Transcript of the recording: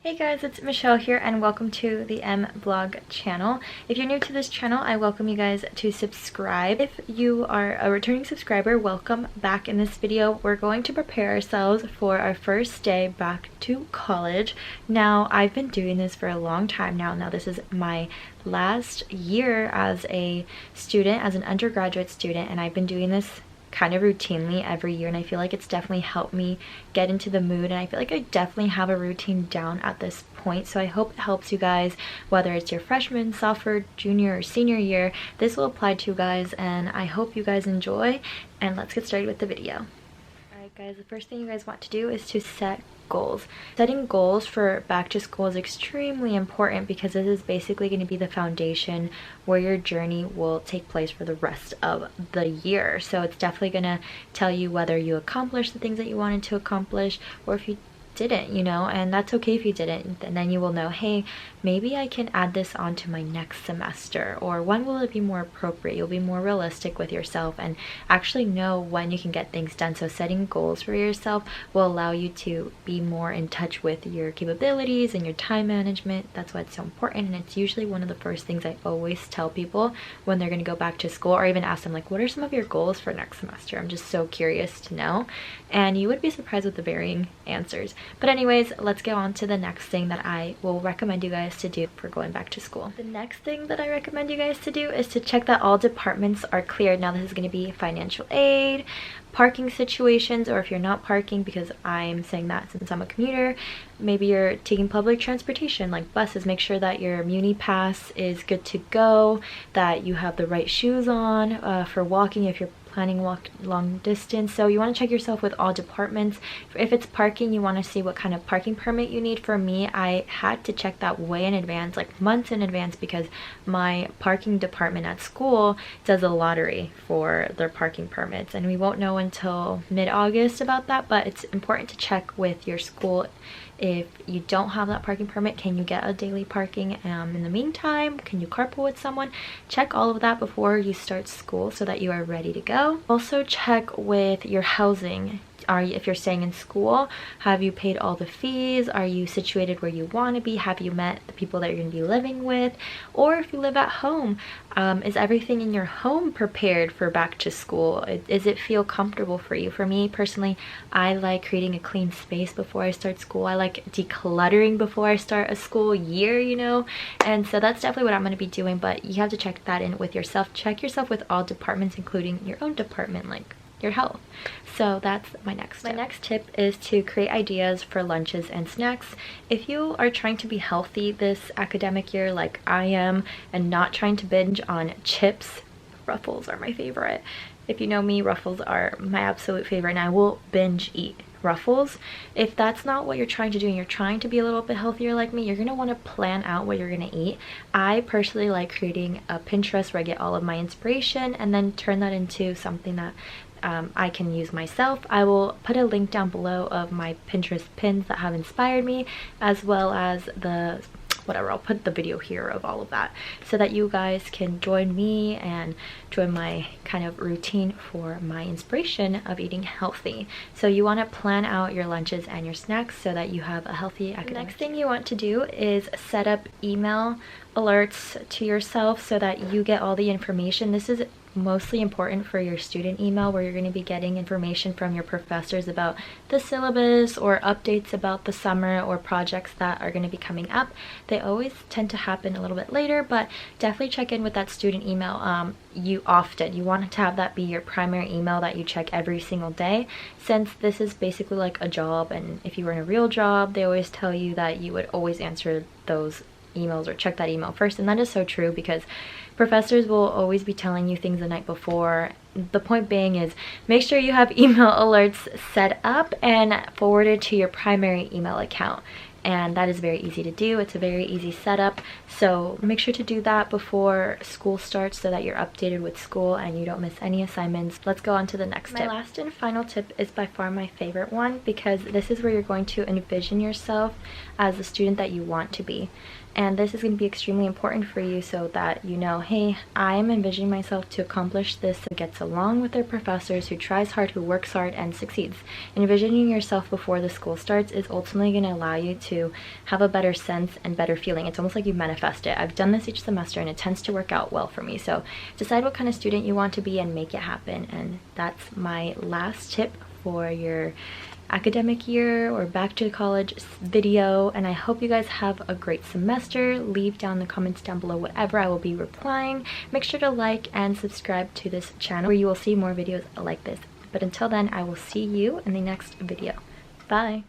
Hey guys, it's Michelle here and welcome to the M Vlog channel. If you're new to this channel, I welcome you guys to subscribe. If you are a returning subscriber, welcome back. In this video, we're going to prepare ourselves for our first day back to college. Now, I've been doing this for a long time now. Now, this is my last year as a student, as an undergraduate student, and I've been doing this kind of routinely every year, and I feel like it's definitely helped me get into the mood, and I feel like I definitely have a routine down at this point. So I hope it helps you guys, whether it's your freshman, sophomore, junior, or senior year. This will apply to you guys, and I hope you guys enjoy, and let's get started with the video. Alright guys, the first thing you guys want to do is to set goals. Setting goals for back to school is extremely important because this is basically going to be the foundation where your journey will take place for the rest of the year. So it's definitely going to tell you whether you accomplished the things that you wanted to accomplish, or if you didn't, you know, and that's okay if you didn't. And then you will know, hey, maybe I can add this on to my next semester, or when will it be more appropriate. You'll be more realistic with yourself and actually know when you can get things done. So setting goals for yourself will allow you to be more in touch with your capabilities and your time management. That's why it's so important, and it's usually one of the first things I always tell people when they're going to go back to school, or even ask them like, what are some of your goals for next semester? I'm just so curious to know, and you would be surprised with the varying answers. But anyways, let's go on to the next thing that I will recommend you guys to do for going back to school. The next thing that I recommend you guys to do is to check that all departments are cleared. Now, this is going to be financial aid, parking situations, or if you're not parking, because I'm saying that since I'm a commuter, maybe you're taking public transportation like buses, make sure that your Muni Pass is good to go, that you have the right shoes on for walking if you're planning walk long distance. So you want to check yourself with all departments. If it's parking, you want to see what kind of parking permit you need. For me, I had to check that way in advance, like months in advance, because my parking department at school does a lottery for their parking permits, and we won't know until mid-August about that. But it's important to check with your school. If you don't have that parking permit, can you get a daily parking? In the meantime, can you carpool with someone? Check all of that before you start school so that you are ready to go. Also check with your housing. If you're staying in school, have you paid all the fees? Are you situated where you want to be? Have you met the people that you're going to be living with? Or if you live at home, is everything in your home prepared for back to school? Does it feel comfortable for you? For me personally, I like creating a clean space before I start school. I like decluttering before I start a school year, you know, and so that's definitely what I'm going to be doing. But you have to check that in with yourself. Check yourself with all departments, including your own department, like your health. So that's my next tip. My next tip is to create ideas for lunches and snacks. If you are trying to be healthy this academic year like I am, and not trying to binge on chips, Ruffles are my favorite. If you know me, Ruffles are my absolute favorite, and I will binge eat Ruffles. If that's not what you're trying to do and you're trying to be a little bit healthier like me, you're going to want to plan out what you're going to eat. I personally like creating a Pinterest where I get all of my inspiration and then turn that into something that I can use myself. I will put a link down below of my Pinterest pins that have inspired me, as well as the whatever. I'll put the video here of all of that so that you guys can join me and join my kind of routine for my inspiration of eating healthy. So you want to plan out your lunches and your snacks so that you have a healthy academic. The next thing you want to do is set up email alerts to yourself so that you get all the information. This is mostly important for your student email, where you're going to be getting information from your professors about the syllabus or updates about the summer or projects that are going to be coming up. They always tend to happen a little bit later, but definitely check in with that student email. You want to have that be your primary email that you check every single day, since this is basically like a job, and if you were in a real job, they always tell you that you would always answer those emails or check that email first. And that is so true, because professors will always be telling you things the night before. The point being is, make sure you have email alerts set up and forwarded to your primary email account, and that is very easy to do. It's a very easy setup, so make sure to do that before school starts so that you're updated with school and you don't miss any assignments. Let's go on to the next tip. My last and final tip is by far my favorite one, because this is where you're going to envision yourself as the student that you want to be. And this is going to be extremely important for you so that you know, hey, I am envisioning myself to accomplish this, that gets along with their professors, who tries hard, who works hard, and succeeds. Envisioning yourself before the school starts is ultimately going to allow you to have a better sense and better feeling. It's almost like you manifest it. I've done this each semester and it tends to work out well for me. So decide what kind of student you want to be and make it happen. And that's my last tip for your academic year or back to college video. And I hope you guys have a great semester. Leave down the comments down below whatever, I will be replying. Make sure to like and subscribe to this channel where you will see more videos like this. But until then, I will see you in the next video. Bye.